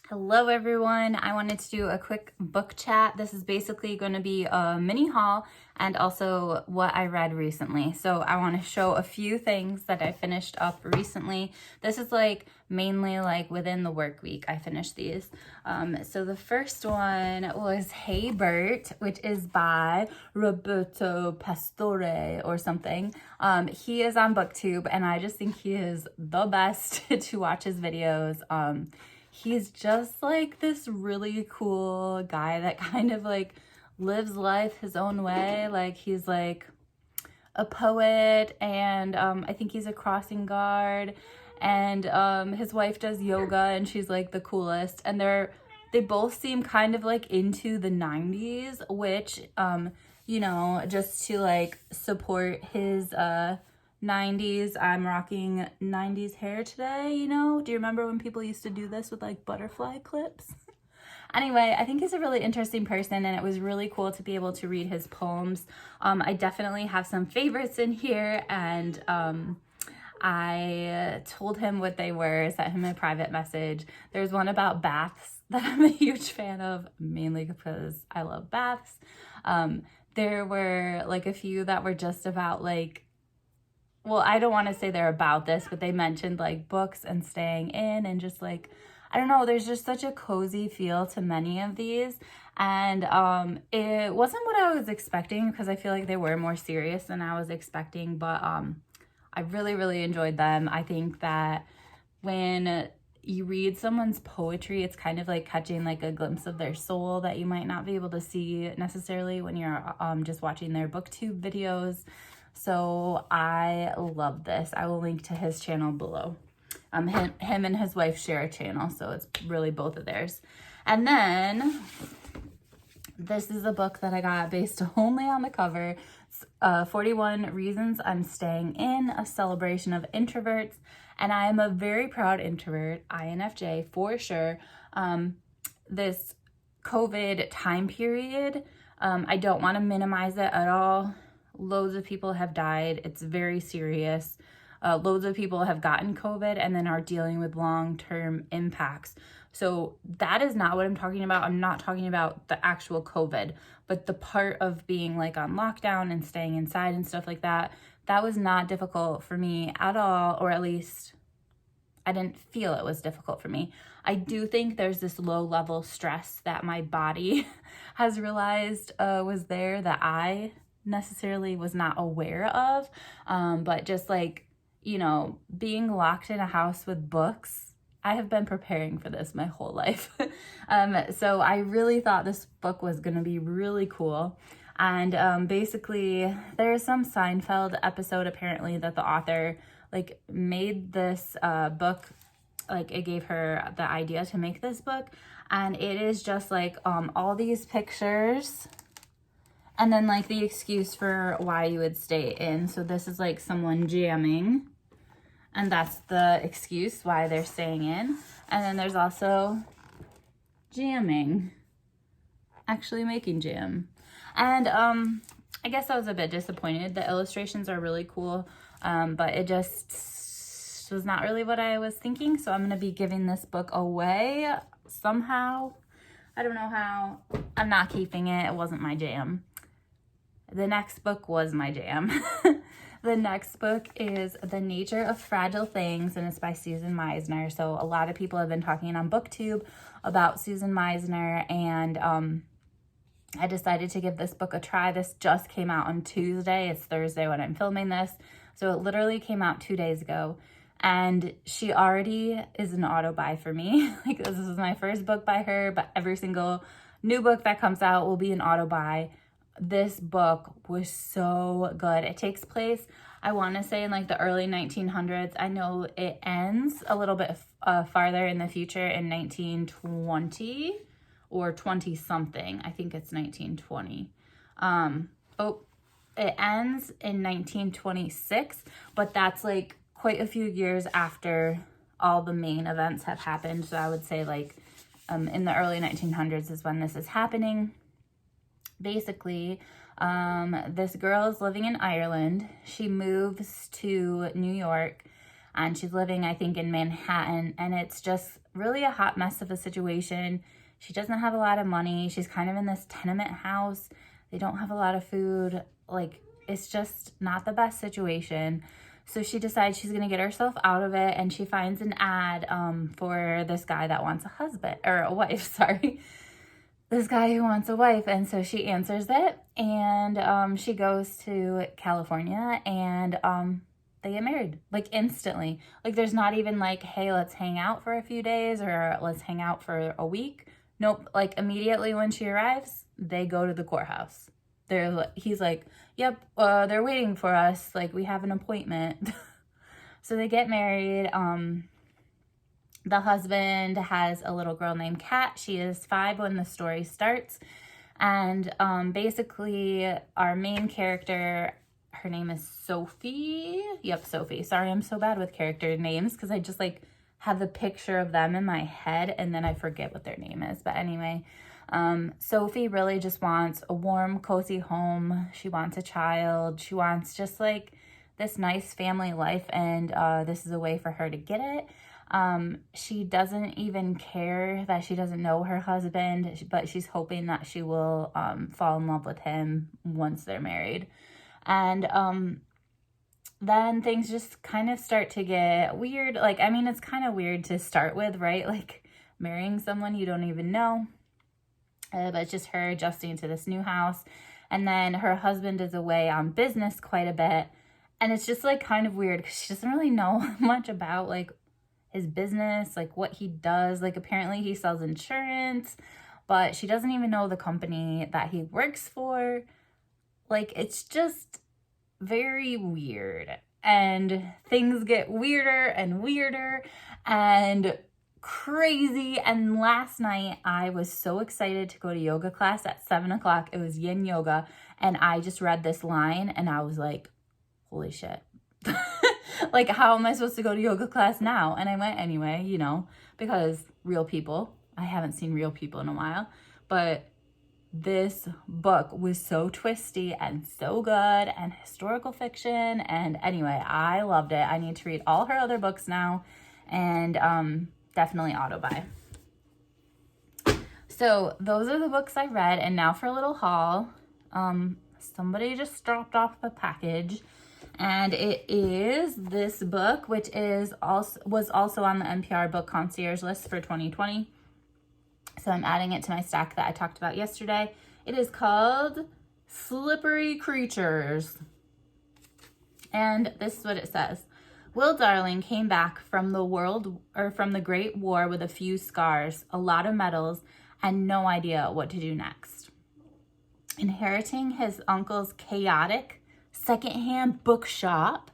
Hello everyone, I wanted to do a quick book chat. This is basically going to be a mini haul and also what I read recently. So I want to show a few things that I finished up recently. This is mainly within the work week I finished these. So the first one was Hey Bert, which is by Roberto Pastore or something. He is on BookTube and I just think he is the best to watch his videos. He's just this really cool guy that kind of lives life his own way. He's a poet and I think he's a crossing guard, and his wife does yoga and she's the coolest, and they both seem kind of into the 90s, which just to support his 90s. I'm rocking 90s hair today, Do you remember when people used to do this with butterfly clips? Anyway, I think he's a really interesting person and it was really cool to be able to read his poems. I definitely have some favorites in here, and I told him what they were, sent him a private message. There's one about baths that I'm a huge fan of, mainly because I love baths. There were a few that were just about well, I don't want to say they're about this, but they mentioned books and staying in and just I don't know, there's just such a cozy feel to many of these. And it wasn't what I was expecting, because I feel they were more serious than I was expecting, but I really, really enjoyed them. I think that when you read someone's poetry, it's kind of catching a glimpse of their soul that you might not be able to see necessarily when you're just watching their BookTube videos. So I love this. I will link to his channel below. Him and his wife share a channel, so it's really both of theirs. And then this is a book that I got based only on the cover. 41 Reasons I'm Staying In, a celebration of introverts. And I am a very proud introvert, INFJ for sure. This COVID time period, I don't want to minimize it at all. Loads of people have died. It's very serious. Loads of people have gotten COVID and then are dealing with long-term impacts. So that is not what I'm talking about. I'm not talking about the actual COVID, but the part of being on lockdown and staying inside and stuff like that. That was not difficult for me at all, or at least I didn't feel it was difficult for me. I do think there's this low-level stress that my body has realized was there that I necessarily was not aware of, but just being locked in a house with books, I have been preparing for this my whole life. So I really thought this book was going to be really cool. And basically there's some Seinfeld episode apparently that the author made this book, it gave her the idea to make this book, and it is just all these pictures and then the excuse for why you would stay in. So this is someone jamming, and that's the excuse why they're staying in. And then there's also jamming, actually making jam. And I guess I was a bit disappointed. The illustrations are really cool, but it just was not really what I was thinking. So I'm going to be giving this book away somehow. I don't know how. I'm not keeping it. It wasn't my jam. The next book was my jam. The next book is The Nature of Fragile Things, and it's by Susan Meisner. So a lot of people have been talking on BookTube about Susan Meisner, and I decided to give this book a try. This just came out on Tuesday. It's Thursday when I'm filming this. So it literally came out 2 days ago. And she already is an auto buy for me. This is my first book by her, but every single new book that comes out will be an auto buy. This book was so good. It takes place, I want to say, in the early 1900s. I know it ends a little bit farther in the future in 1920 or 20 something. I think it's 1920. It ends in 1926, but that's quite a few years after all the main events have happened. So I would say in the early 1900s is when this is happening. Basically, this girl is living in Ireland. She moves to New York and she's living, I think, in Manhattan, and it's just really a hot mess of a situation. She doesn't have a lot of money. She's kind of in this tenement house. They don't have a lot of food. Like, it's just not the best situation. So she decides she's going to get herself out of it, and she finds an ad for this guy that wants a husband, or a wife, sorry. This guy who wants a wife. And so she answers it, and she goes to California, and they get married, like, instantly. Like, there's not even like, hey, let's hang out for a few days, or let's hang out for a week. Nope. Like, immediately when she arrives, they go to the courthouse. He's like, yep, they're waiting for us. Like, we have an appointment. So they get married. The husband has a little girl named Kat. She is 5 when the story starts. And basically, our main character, her name is Sophie. Yep, Sophie. Sorry, I'm so bad with character names because I just like have the picture of them in my head and then I forget what their name is. But anyway, Sophie really just wants a warm, cozy home. She wants a child. She wants just like this nice family life, and this is a way for her to get it. She doesn't even care that she doesn't know her husband, but she's hoping that she will fall in love with him once they're married. And then things just kind of start to get weird. Like, I mean, it's kind of weird to start with, right? Like, marrying someone you don't even know. But it's just her adjusting to this new house. And then her husband is away on business quite a bit. And it's just like kind of weird because she doesn't really know much about like his business, like what he does. Like, apparently he sells insurance, but she doesn't even know the company that he works for. Like, it's just very weird. And things get weirder and weirder and crazy. And last night I was so excited to go to yoga class at 7 o'clock. It was yin yoga. And I just read this line and I was like, holy shit. Like, how am I supposed to go to yoga class now? And I went anyway, you know, because real people. I haven't seen real people in a while. But this book was so twisty and so good, and historical fiction. And anyway, I loved it. I need to read all her other books now, and definitely auto buy. So those are the books I read. And now for a little haul. Somebody just dropped off a package, and it is this book, which was also on the NPR Book Concierge list for 2020. So I'm adding it to my stack that I talked about yesterday. It is called Slippery Creatures. And this is what it says. Will Darling came back from the Great War with a few scars, a lot of medals, and no idea what to do next. Inheriting his uncle's chaotic secondhand bookshop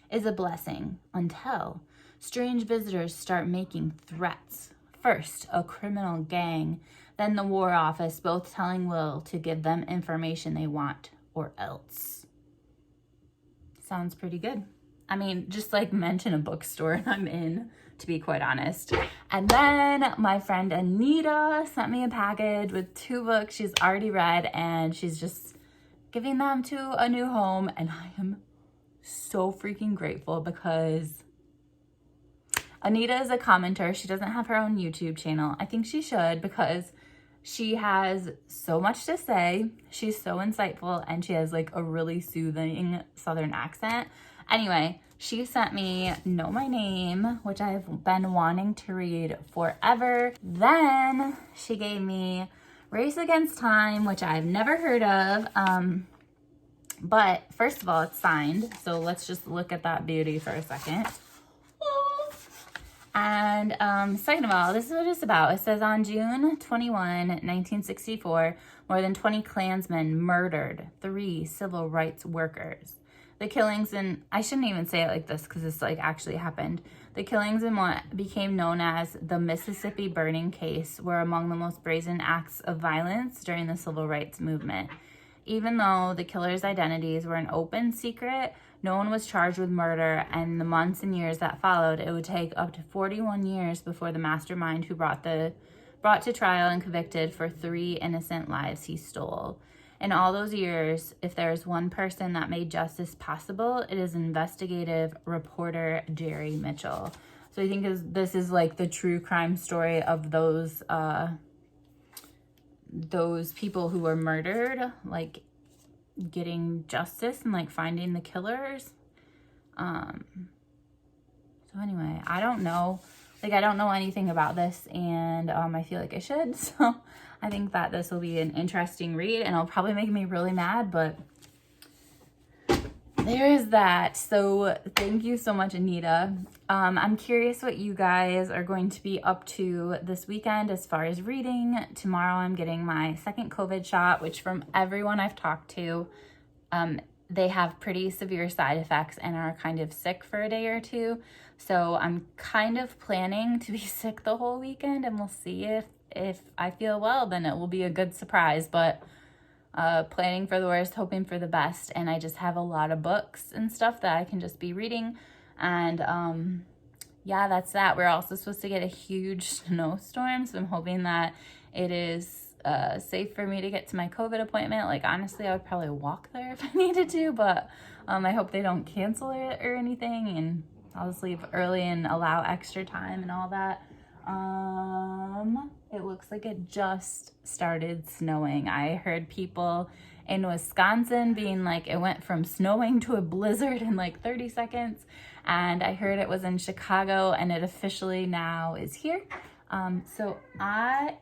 is a blessing until strange visitors start making threats. First, a criminal gang, then the War Office, both telling Will to give them information they want or else. Sounds pretty good. I mean, just like mention a bookstore and I'm in, to be quite honest. And then my friend Anita sent me a package with 2 books she's already read, and she's just giving them to a new home. And I am so freaking grateful because Anita is a commenter. She doesn't have her own YouTube channel. I think she should, because she has so much to say. She's so insightful, and she has like a really soothing Southern accent. Anyway, she sent me Know My Name, which I've been wanting to read forever. Then she gave me Race Against Time, which I've never heard of. But first of all, it's signed. So let's just look at that beauty for a second. And second of all, this is what it's about. It says, on June 21, 1964, more than 20 Klansmen murdered 3 civil rights workers. The killings in, I shouldn't even say it like this because it's like actually happened. The killings in what became known as the Mississippi Burning Case were among the most brazen acts of violence during the civil rights movement. Even though the killers' identities were an open secret, no one was charged with murder, and the months and years that followed, it would take up to 41 years before the mastermind who brought to trial and convicted for 3 innocent lives he stole. In all those years, if there's one person that made justice possible, it is investigative reporter Jerry Mitchell. So I think this is like the true crime story of those people who were murdered, like getting justice and like finding the killers. So anyway, I don't know. Like, I don't know anything about this, and I feel like I should. So I think that this will be an interesting read, and it'll probably make me really mad, but there is that. So thank you so much, Anita. I'm curious what you guys are going to be up to this weekend as far as reading. Tomorrow I'm getting my second COVID shot, which from everyone I've talked to, they have pretty severe side effects and are kind of sick for a day or two. So I'm kind of planning to be sick the whole weekend, and we'll see if I feel well, then it will be a good surprise. But planning for the worst, hoping for the best. And I just have a lot of books and stuff that I can just be reading. And yeah, that's that. We're also supposed to get a huge snowstorm, so I'm hoping that it is safe for me to get to my COVID appointment. Like, honestly, I would probably walk there if I needed to, but I hope they don't cancel it or anything, and I'll just leave early and allow extra time and all that. It looks like it just started snowing. I heard people in Wisconsin being like, it went from snowing to a blizzard in like 30 seconds. And I heard it was in Chicago, and it officially now is here. So I'm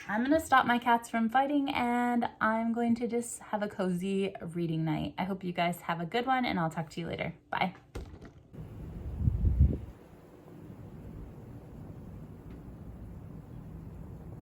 gonna stop my cats from fighting, and I'm going to just have a cozy reading night. I hope you guys have a good one, and I'll talk to you later. Bye.